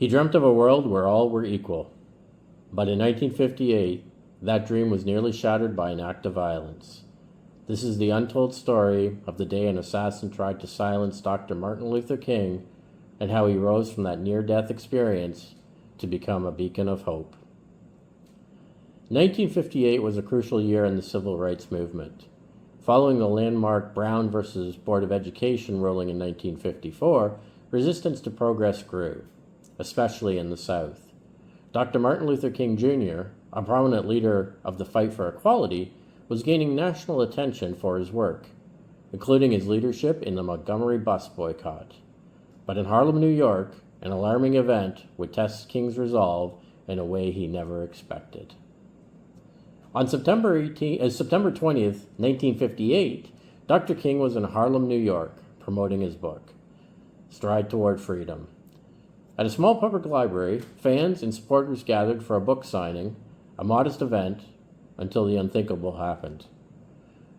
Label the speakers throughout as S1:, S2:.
S1: He dreamt of a world where all were equal. But in 1958, that dream was nearly shattered by an act of violence. This is the untold story of the day an assassin tried to silence Dr. Martin Luther King and how he rose from that near-death experience to become a beacon of hope. 1958 was a crucial year in the civil rights movement. Following the landmark Brown versus Board of Education ruling in 1954, resistance to progress grew, especially in the South. Dr. Martin Luther King Jr., a prominent leader of the fight for equality, was gaining national attention for his work, including his leadership in the Montgomery Bus Boycott. But in Harlem, New York, an alarming event would test King's resolve in a way he never expected. On September 20th, 1958, Dr. King was in Harlem, New York, promoting his book, Stride Toward Freedom. At a small public library, fans and supporters gathered for a book signing, a modest event, until the unthinkable happened.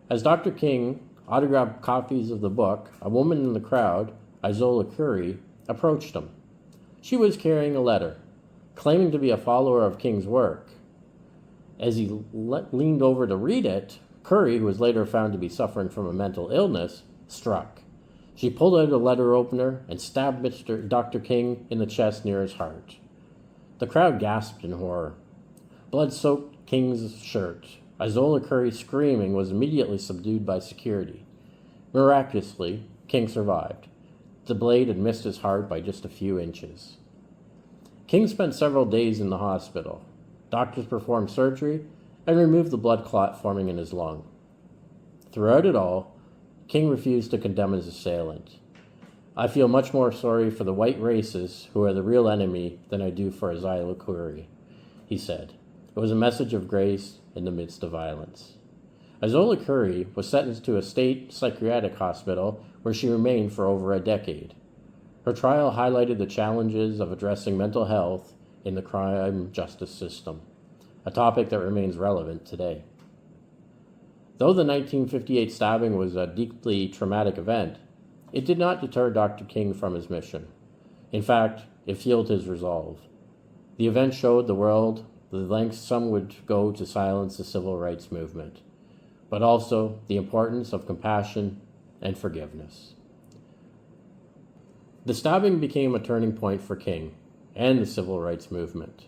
S1: As Dr. King autographed copies of the book, a woman in the crowd, Izola Curry, approached him. She was carrying a letter, claiming to be a follower of King's work. As he leaned over to read it, Curry, who was later found to be suffering from a mental illness, struck. She pulled out a letter opener and stabbed Dr. King in the chest near his heart. The crowd gasped in horror. Blood soaked King's shirt. Izola Curry, screaming, was immediately subdued by security. Miraculously, King survived. The blade had missed his heart by just a few inches. King spent several days in the hospital. Doctors performed surgery and removed the blood clot forming in his lung. Throughout it all, King refused to condemn his assailant. I feel much more sorry for the white racists who are the real enemy than I do for Izola Curry, he said. It was a message of grace in the midst of violence. Izola Curry was sentenced to a state psychiatric hospital where she remained for over a decade. Her trial highlighted the challenges of addressing mental health in the crime justice system, a topic that remains relevant today. Though the 1958 stabbing was a deeply traumatic event, it did not deter Dr. King from his mission. In fact, it fueled his resolve. The event showed the world the lengths some would go to silence the civil rights movement, but also the importance of compassion and forgiveness. The stabbing became a turning point for King and the civil rights movement.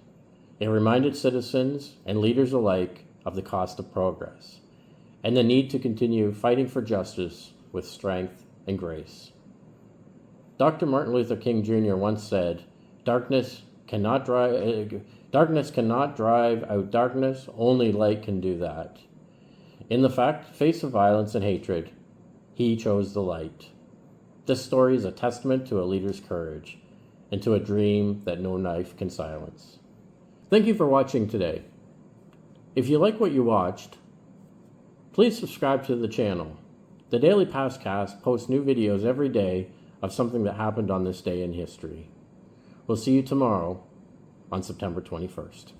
S1: It reminded citizens and leaders alike of the cost of progress and the need to continue fighting for justice with strength and grace. Dr. Martin Luther King Jr. once said, darkness cannot drive out darkness, only light can do that. In the face of violence and hatred, he chose the light. This story is a testament to a leader's courage and to a dream that no knife can silence. Thank you for watching today. If you like what you watched, please subscribe to the channel. The Daily Pastcast posts new videos every day of something that happened on this day in history. We'll see you tomorrow on September 21st.